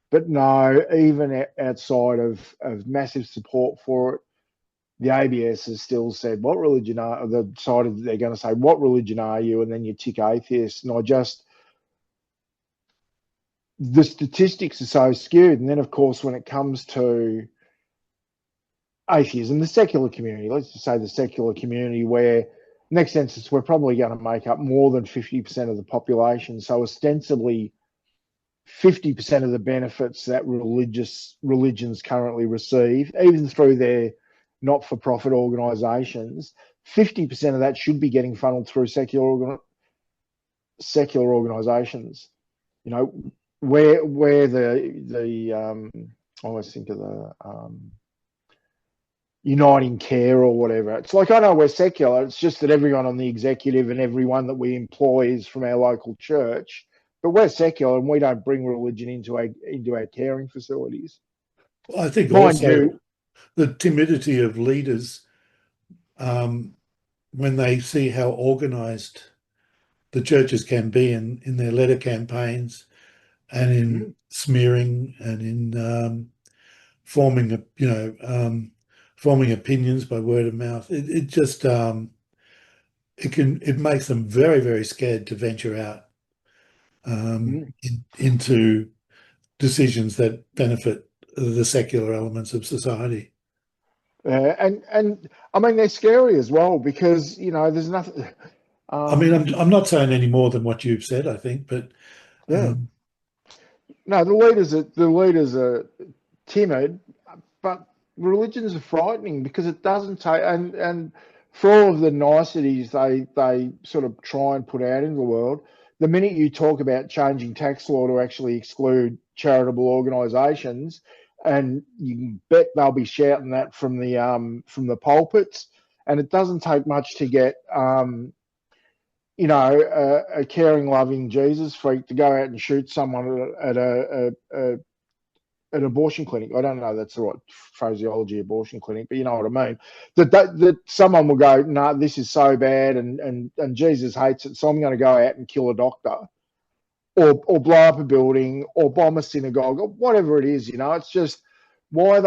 S4: But no, even outside of massive support for it, the ABS has still said, what religion are, they've decided that they're going to say, what religion are you? And then you tick atheist. And the statistics are so skewed. And then, of course, when it comes to atheism, the secular community, let's just say the secular community, where next census, we're probably going to make up more than 50% of the population. So ostensibly, 50% of the benefits that religions currently receive, even through their not-for-profit organisations, 50% of that should be getting funneled through secular organisations. Where the I always think of the Uniting Care or whatever. It's like, I know we're secular. It's just that everyone on the executive and everyone that we employ is from our local church. But we're secular and we don't bring religion into our caring facilities.
S3: Well, I think
S4: Mind
S3: also
S4: you,
S3: the timidity of leaders when they see how organised the churches can be in their letter campaigns and in smearing and in forming opinions by word of mouth. It just it makes them very, very scared to venture out into decisions that benefit the secular elements of society.
S4: and I mean, they're scary as well because there's nothing.
S3: I mean, I'm not saying any more than what you've said, I think, but
S4: Yeah. No, the leaders are timid, but religions are frightening because it doesn't take, and for all of the niceties they sort of try and put out into the world, the minute you talk about changing tax law to actually exclude charitable organisations, and you can bet they'll be shouting that from the pulpits, and it doesn't take much to get a caring, loving Jesus freak to go out and shoot someone at an abortion clinic. I don't know that's the right phraseology, abortion clinic, but you know what I mean. That someone will go, no, this is so bad, and Jesus hates it, so I'm going to go out and kill a doctor, or blow up a building, or bomb a synagogue, or whatever it is. It's just why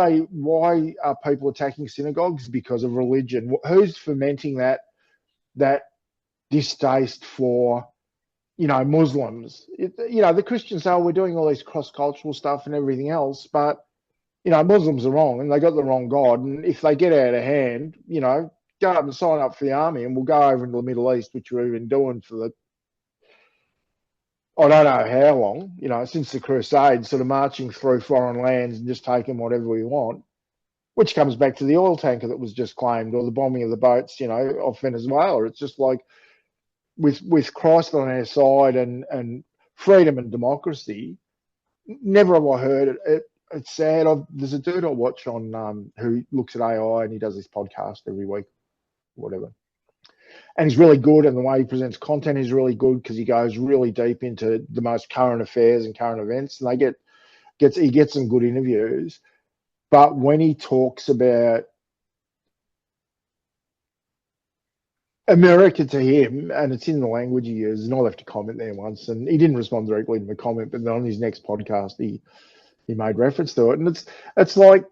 S4: are people attacking synagogues? Because of religion. Who's fomenting that distaste for Muslims? The Christians say, we're doing all this cross-cultural stuff and everything else, but Muslims are wrong and they got the wrong God. And if they get out of hand, go up and sign up for the army and we'll go over into the Middle East, which we've been doing for I don't know how long, since the Crusades, sort of marching through foreign lands and just taking whatever we want, which comes back to the oil tanker that was just claimed, or the bombing of the boats, off Venezuela. It's just like, with Christ on our side and freedom and democracy, never have I heard it. It's sad. There's a dude I watch on who looks at AI and he does this podcast every week, whatever. And he's really good, and the way he presents content is really good because he goes really deep into the most current affairs and current events, and he gets some good interviews. But when he talks about America to him, and it's in the language he uses, and I left a comment there once, and he didn't respond directly to the comment, but then on his next podcast, he made reference to it, and it's like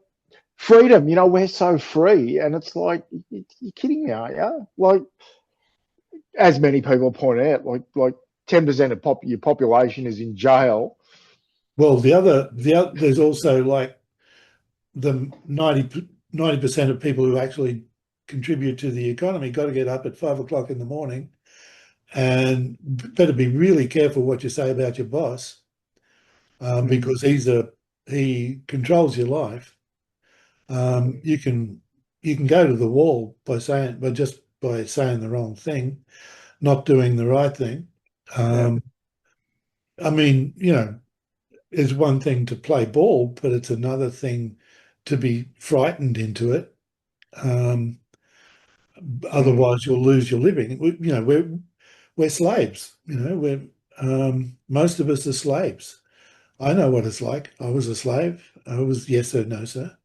S4: freedom. We're so free, and it's like, you're kidding me, aren't you? Like, as many people point out, like 10% of your population is in jail.
S3: Well, the other there's also like the 90% of people who actually contribute to the economy got to get up at 5 o'clock in the morning, and better be really careful what you say about your boss, because he controls your life. You can go to the wall by saying the wrong thing, not doing the right thing. I mean, it's one thing to play ball, but it's another thing to be frightened into it. Otherwise, you'll lose your living. We're slaves. We're most of us are slaves. I know what it's like. I was a slave. I was yes sir, no sir.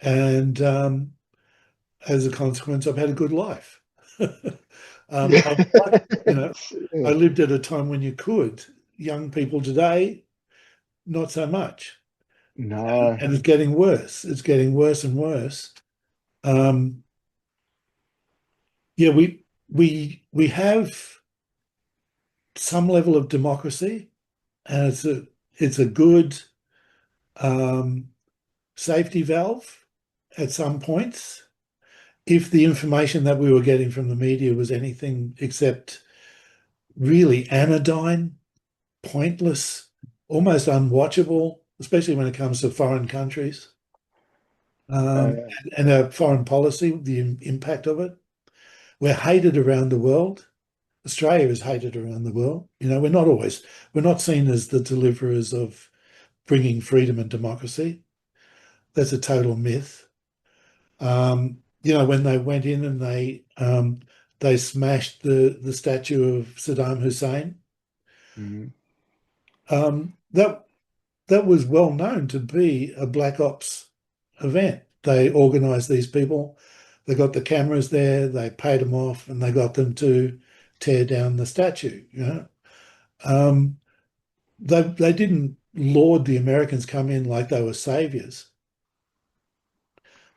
S3: and as a consequence, I've had a good life.
S4: Yeah.
S3: You know, I lived at a time when you could. Young people today, not so much,
S4: No.
S3: and it's getting worse. It's getting worse and worse. Um, yeah, we have some level of democracy, and it's a good um, safety valve at some points. If the information that we were getting from the media was anything except really anodyne, pointless, almost unwatchable, especially when it comes to foreign countries
S4: Uh,
S3: and our foreign policy, the impact of it. We're hated around the world. Australia is hated around the world. We're not seen as the deliverers of bringing freedom and democracy. That's a total myth. When they went in and they smashed the statue of Saddam Hussein,
S4: mm,
S3: that was well known to be a black ops event. They organised these people. They got the cameras there. They paid them off, and they got them to tear down the statue. Um, they didn't laud the Americans come in like they were saviors.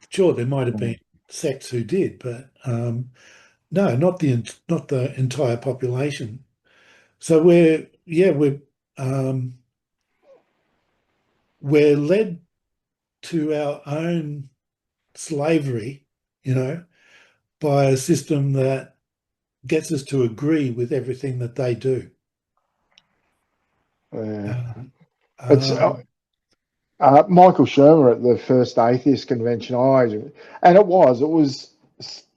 S3: Sure, there might have been sects who did, but no, not the entire population. So um, we're led to our own slavery, you know, by a system that gets us to agree with everything that they do.
S4: uh,
S3: Um,
S4: it's
S3: um,
S4: Michael Shermer at the first atheist convention and it was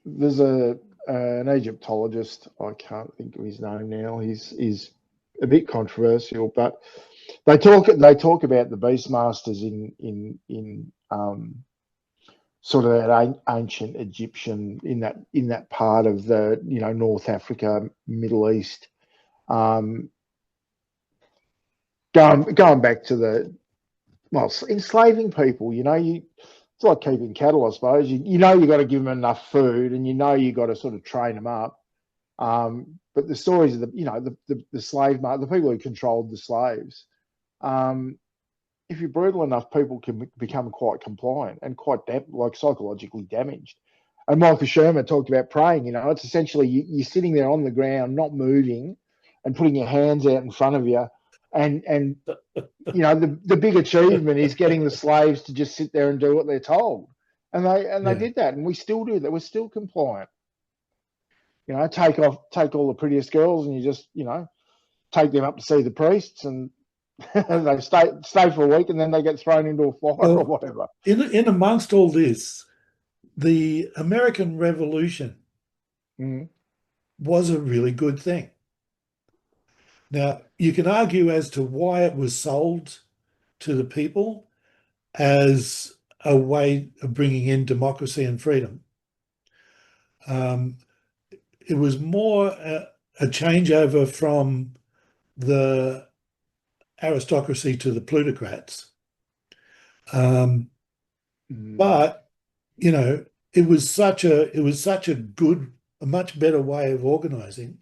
S4: there's an Egyptologist. I can't think of his name now. He's a bit controversial, but they talk about the Beastmasters in sort of that ancient Egyptian in that part of the North Africa, Middle East, um, going back to enslaving people. It's like keeping cattle, I suppose. You got to give them enough food, and you got to sort of train them up. But the stories of the slave market, the people who controlled the slaves. If you're brutal enough, people can become quite compliant and quite psychologically damaged. And Michael Sherman talked about praying. It's essentially you're sitting there on the ground, not moving, and putting your hands out in front of you. And the big achievement is getting the slaves to just sit there and do what they're told. And they
S3: yeah.
S4: did that, and we still do that. We're still compliant. Take all the prettiest girls, and you just take them up to see the priests, and they stay for a week, and then they get thrown into a fire or
S3: Well,
S4: whatever.
S3: in amongst all this, the American Revolution
S4: Mm.
S3: was a really good thing. Now, you can argue as to why it was sold to the people as a way of bringing in democracy and freedom. Um, it was more a changeover from the aristocracy to the plutocrats. Um,
S4: Mm.
S3: but it was such a good, a much better way of organizing.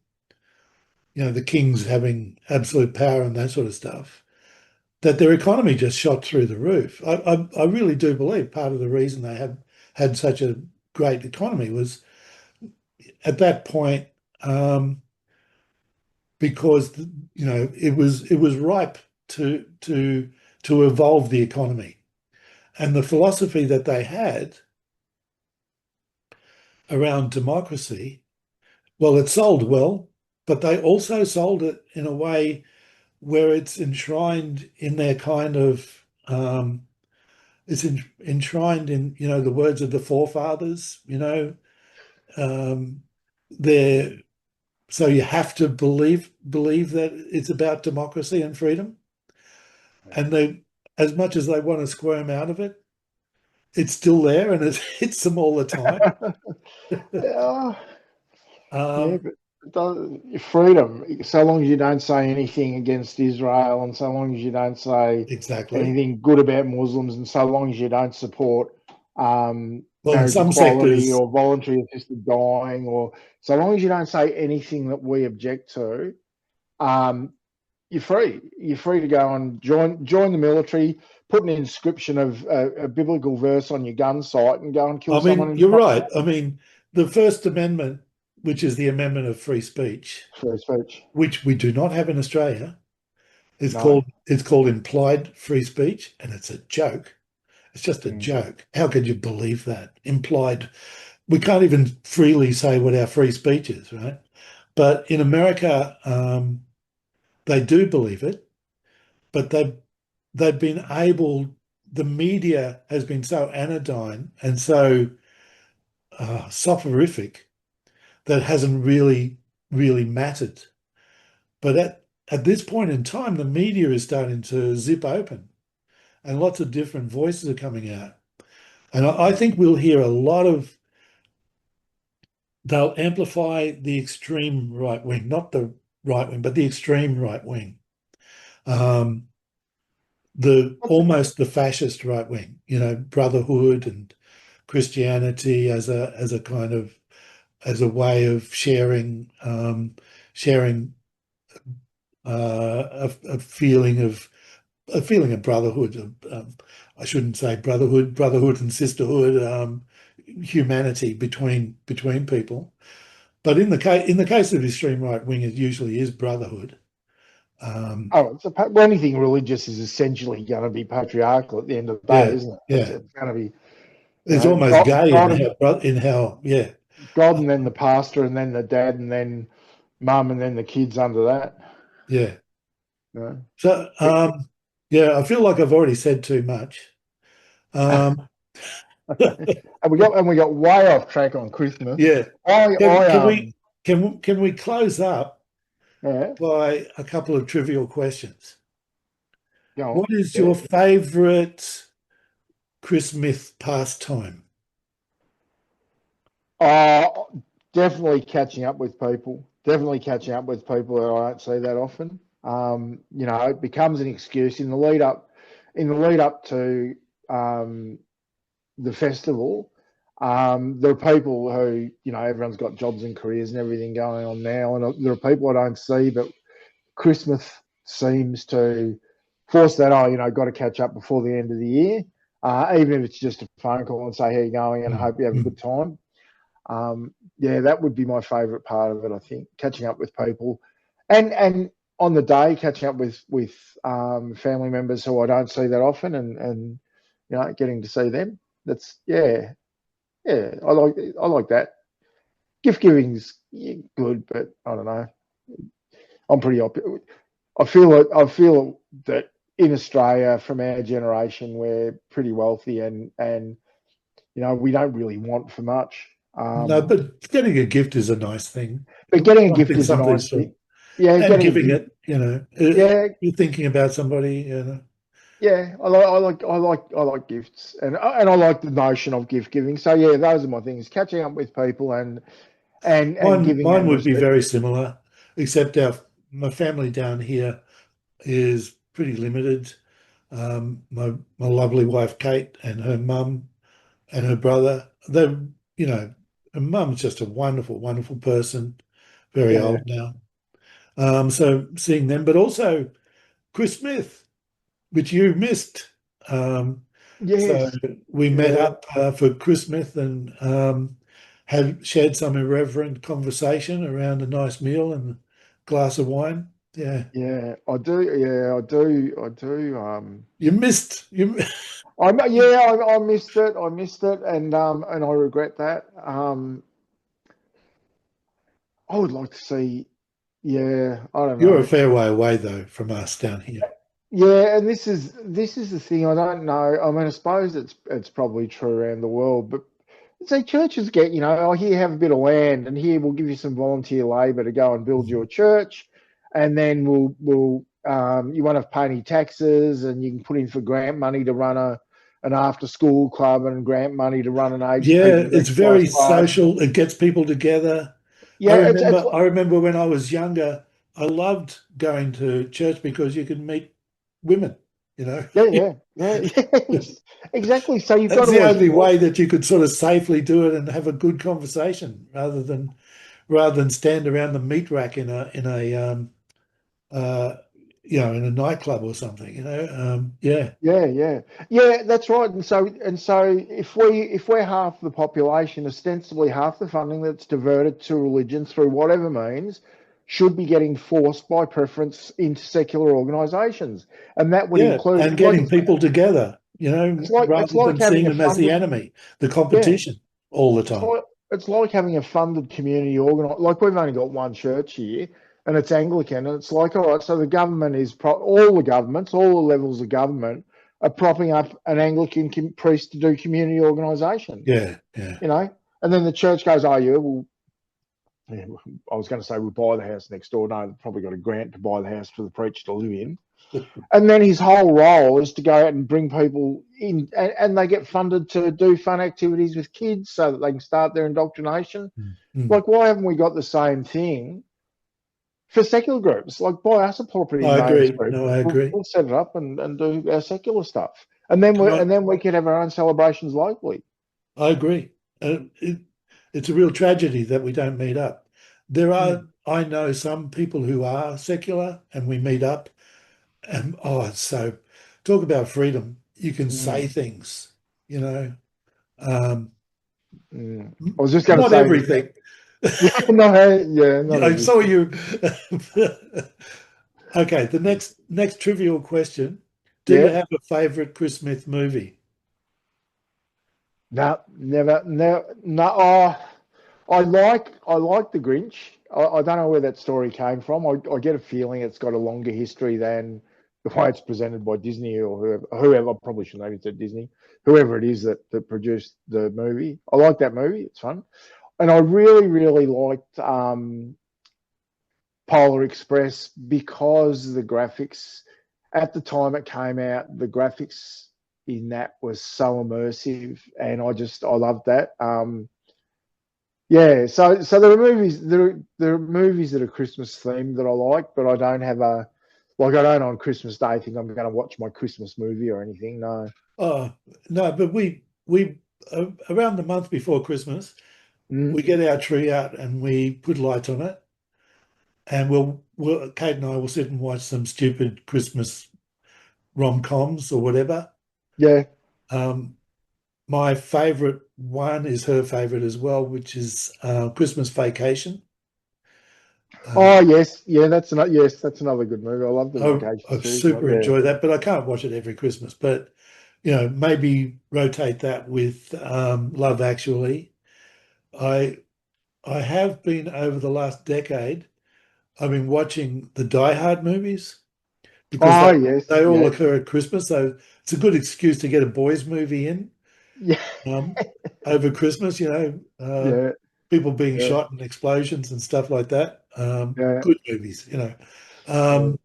S3: The kings having absolute power and that sort of stuff, that their economy just shot through the roof. I really do believe part of the reason they had such a great economy was at that point, because it was ripe to evolve the economy, and the philosophy that they had around democracy. Well, it sold well, but they also sold it in a way where it's enshrined in their kind of enshrined in the words of the forefathers. They're So you have to believe that it's about democracy and freedom, and they, as much as they want to squirm out of it, it's still there and it hits them all the time.
S4: Yeah, yeah,
S3: um,
S4: but freedom. So long as you don't say anything against Israel, and so long as you don't say
S3: exactly.
S4: anything good about Muslims, and so long as you don't support
S3: Well, in
S4: marriage
S3: some
S4: equality
S3: sectors,
S4: or voluntary assisted dying, or so long as you don't say anything that we object to, you're free. You're free to go and join the military, put an inscription of a biblical verse on your gun sight, and go and kill
S3: I
S4: someone
S3: mean,
S4: in
S3: you're
S4: front
S3: right. I mean, the First Amendment, which is the Amendment of Free Speech,
S4: of free speech.
S3: which we do not have in Australia,
S4: No.
S3: it's called implied free speech, and it's a joke. It's just a
S4: Mm.
S3: joke. How could you believe that? Implied. We can't even freely say what our free speech is, right? But in America, they do believe it, but they've been able. The media has been so anodyne and so soporific that hasn't really mattered. But at this point in time, the media is starting to zip open, and lots of different voices are coming out. And I think we'll hear a lot of. They'll amplify the extreme right wing, not the right wing, but the extreme right wing. Um, the almost the fascist right wing, brotherhood and Christianity as a kind of as a way of sharing a feeling of brotherhood. I shouldn't say brotherhood and sisterhood, humanity between people. But in the case of extreme right wing, it usually is brotherhood.
S4: Oh, well, anything religious is essentially going to be patriarchal at the end of the day,
S3: Yeah,
S4: isn't it?
S3: yeah.
S4: It's going to be,
S3: It's almost
S4: God,
S3: gay
S4: God, and,
S3: in how, yeah,
S4: God, and then the pastor, and then the dad, and then mum, and then the kids under that.
S3: yeah.
S4: You know?
S3: So, yeah, I feel like I've already said too much. Um,
S4: And we got way off track on Christmas.
S3: yeah.
S4: I
S3: Can,
S4: I
S3: can we can we close up
S4: yeah,
S3: by a couple of trivial questions?
S4: go on.
S3: What is
S4: Yeah.
S3: your favourite ChristMyth pastime?
S4: Definitely catching up with people. Definitely catching up with people that I don't see that often. It becomes an excuse in the lead up to the festival. There are people who, everyone's got jobs and careers and everything going on now, and there are people I don't see, but Christmas seems to force that, got to catch up before the end of the year, even if it's just a phone call and say, how you going, and I hope you have a good time. Yeah, that would be my favourite part of it, I think, catching up with people. And on the day, catching up with family members who I don't see that often, and getting to see them. That's yeah. I like that. Gift giving's good, but I don't know. I'm pretty I feel that in Australia, from our generation, we're pretty wealthy, and we don't really want for much.
S3: No, but getting a gift is a nice thing.
S4: But getting a gift
S3: Something,
S4: is a
S3: something
S4: nice
S3: sort,
S4: thing. Yeah,
S3: and
S4: getting a
S3: giving
S4: gift.
S3: it,
S4: Yeah,
S3: you're thinking about somebody,
S4: yeah. I like gifts, and I like the notion of gift giving. So yeah, those are my things: catching up with people and giving
S3: Mine
S4: and
S3: would be
S4: receiving.
S3: very similar, except my family down here is pretty limited. My lovely wife Kate and her mum and her brother, her mum's just a wonderful, wonderful person, very
S4: Yeah.
S3: old now. So seeing them, but also Chris Smith, which you missed. So
S4: Yes.
S3: we met
S4: Yeah.
S3: up for Christmas and had shared some irreverent conversation around a nice meal and a glass of wine. Yeah,
S4: Yeah. I do. Yeah. I do. I do.
S3: you missed you.
S4: I missed it. I missed it, and I regret that. I would like to see. Yeah. I don't
S3: You're a
S4: know.
S3: fair way away though from us down here.
S4: Yeah, and this is the thing. I don't know. I mean, I suppose it's probably true around the world, but say churches get, oh, here have a bit of land, and here we'll give you some volunteer labour to go and build your church, and then you won't have to pay any taxes, and you can put in for grant money to run an after school club, and grant money to run an aged
S3: Yeah,
S4: people's
S3: it's
S4: exercise
S3: very
S4: club.
S3: social. It gets people together. I
S4: Yeah, it's
S3: remember I remember when I was younger, I loved going to church because you could meet women. you know.
S4: Yeah. Exactly. So you've got
S3: That's
S4: all
S3: the
S4: these
S3: only way that you could sort of safely do it and have a good conversation rather than stand around the meat rack uh, in a nightclub or something, yeah.
S4: Yeah, that's right. And so if we're half the population, ostensibly half the funding that's diverted to religion through whatever means should be getting forced by preference into secular organisations. And that would
S3: Yeah,
S4: include
S3: and getting people together,
S4: it's
S3: rather
S4: like
S3: than
S4: having
S3: seeing
S4: a
S3: them as the
S4: funded
S3: enemy, the
S4: yeah,
S3: competition all the
S4: it's
S3: time.
S4: like having a funded community organ. Like we've only got one church here, and it's Anglican, and it's like, all right, so the government all the governments, all the levels of government are propping up an Anglican priest to do community organisation,
S3: Yeah, yeah.
S4: you know, and then the church goes, oh yeah, well, yeah, I was going to say we'll buy the house next door. No, they've probably got a grant to buy the house for the preacher to live in. And then his whole role is to go out and bring people in, and they get funded to do fun activities with kids so that they can start their indoctrination.
S3: Mm.
S4: Like, why haven't we got the same thing for secular groups? Like, buy us a property
S3: I
S4: maintenance
S3: agree.
S4: group.
S3: No, I agree.
S4: We'll set it up and do our secular stuff, and then
S3: And
S4: we can have our own celebrations locally.
S3: I agree. It's a real tragedy that we don't meet up. I know some people who are secular and we meet up, and so talk about freedom. You can say
S4: Mm,
S3: things, you know, um,
S4: mm. I was just going to
S3: not
S4: say
S3: everything.
S4: not
S3: I saw
S4: everything.
S3: you. Okay, the next trivial question. Do you
S4: Yeah.
S3: have a favorite ChristMyth movie?
S4: No, never, no, no. Oh, I like the Grinch. I don't know where that story came from. I get a feeling it's got a longer history than the way it's presented by Disney or whoever. I probably shouldn't have even said Disney. Whoever it is that produced the movie. I like that movie. It's fun, and I really, really liked Polar Express because the graphics at the time it came out, the graphics in that was so immersive, and I loved that. Yeah, so there are movies that are Christmas themed that I like, but I don't have I don't on Christmas Day think I'm going to watch my Christmas movie or anything. No.
S3: Oh, no, but we around the month before Christmas,
S4: Mm.
S3: we get our tree out and we put lights on it, and Kate and I will sit and watch some stupid Christmas rom-coms or whatever.
S4: Yeah.
S3: Um, my favorite one is her favorite as well, which is Christmas Vacation.
S4: Oh
S3: Um,
S4: yes, yeah. That's another good movie. I love the Vacation
S3: I
S4: series.
S3: super enjoy that, but I can't watch it every Christmas. But maybe rotate that with Love Actually. I I have been over the last decade. I've been watching the Die Hard movies because
S4: Oh yes,
S3: they all
S4: yeah,
S3: occur at Christmas, so it's a good excuse to get a boys' movie in
S4: yeah,
S3: um, over Christmas.
S4: yeah,
S3: People being
S4: yeah,
S3: shot and explosions and stuff like that.
S4: yeah,
S3: Good movies.
S4: yeah,
S3: Um,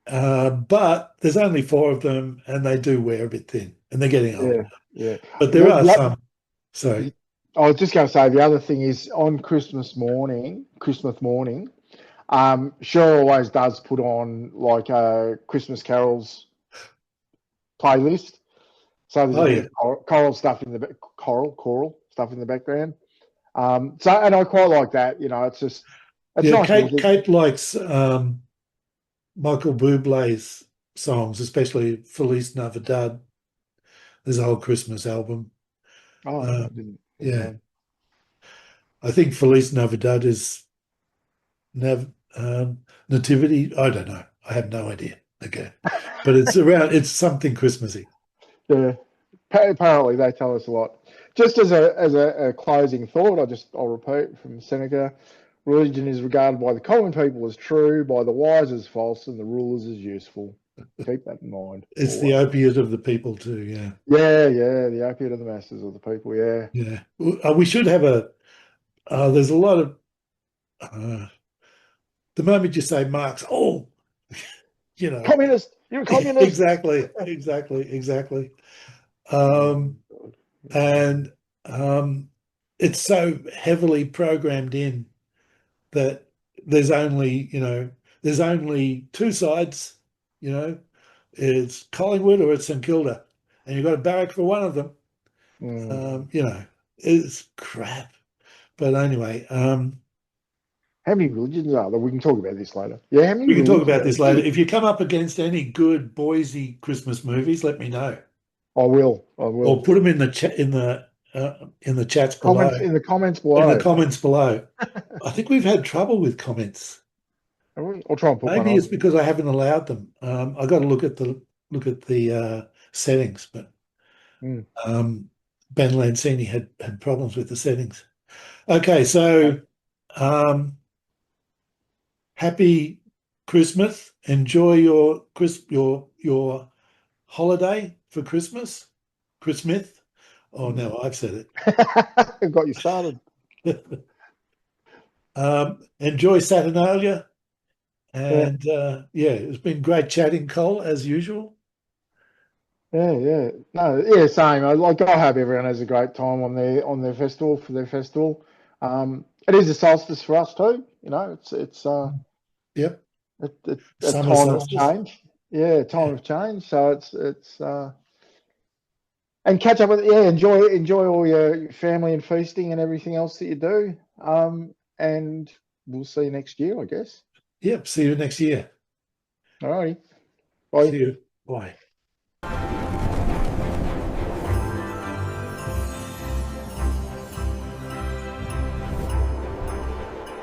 S3: but there's only four of them, and they do wear a bit thin, and they're getting old.
S4: yeah, yeah.
S3: But there
S4: The,
S3: are some. Sorry.
S4: I was just going to say the other thing is on Christmas morning, Cheryl always does put on like a Christmas carols playlist. So there's a
S3: Oh
S4: bit
S3: yeah,
S4: of choral stuff in the choral stuff in the background. And I quite like that. It's
S3: yeah.
S4: nice
S3: Kate
S4: music.
S3: Kate likes Michael Bublé's songs, especially Feliz Navidad. There's a whole Christmas album.
S4: Oh, I
S3: Um,
S4: didn't
S3: yeah,
S4: know.
S3: I think Feliz Navidad is Nativity. I don't know. I have no idea. Okay, but it's something Christmassy.
S4: Yeah. Apparently, they tell us a lot. Just as a closing thought, I'll repeat from Seneca: religion is regarded by the common people as true, by the wise as false, and the rulers as useful. Keep that in mind
S3: It's the
S4: always.
S3: opiate of the people too. Yeah,
S4: Yeah, the opiate of the masses of the people. Yeah,
S3: yeah. We should have a. There's a lot of. Uh, the moment you say Marx, you know,
S4: communist. You're a communist.
S3: exactly.
S4: Oh,
S3: Um,
S4: God.
S3: and it's so heavily programmed in that there's only, there's only two sides, you know, It's Collingwood or it's St Kilda, and you've got a barrack for one of them. You know, it's crap. But anyway,
S4: How many religions are there? We can talk about this later. Yeah, how many
S3: we can talk
S4: religions
S3: about
S4: are
S3: this
S4: there?
S3: later. If you come up against any good Boise Christmas movies, let me know,
S4: I will. I
S3: or
S4: will.
S3: put them in the chat in the chats below,
S4: Comments in the comments
S3: in the
S4: below.
S3: comments below. I think we've had trouble with comments.
S4: I'll try and put one
S3: Maybe it's
S4: on.
S3: because I haven't allowed them. I got to look at the settings, but
S4: Mm.
S3: Ben Lancini had problems with the settings. Okay, so happy Christmas. Enjoy your holiday for Christmas. ChristMyth. Oh no, I've said
S4: I've got you started.
S3: it. Enjoy Saturnalia.
S4: Yeah,
S3: And yeah, it's been great chatting, Cole, as usual.
S4: yeah. No, yeah, same. I hope everyone has a great time on their festival for their festival. It is a solstice for us too. You know, it's
S3: Yep.
S4: a
S3: Summer
S4: time of
S3: solstice.
S4: change. Yeah, a time
S3: Yeah.
S4: of change. So it's and catch up with, yeah, enjoy all your family and feasting and everything else that you do. And we'll see you next year, I guess.
S3: Yep. See you next year.
S4: All righty.
S3: See
S4: Bye.
S3: you. Bye.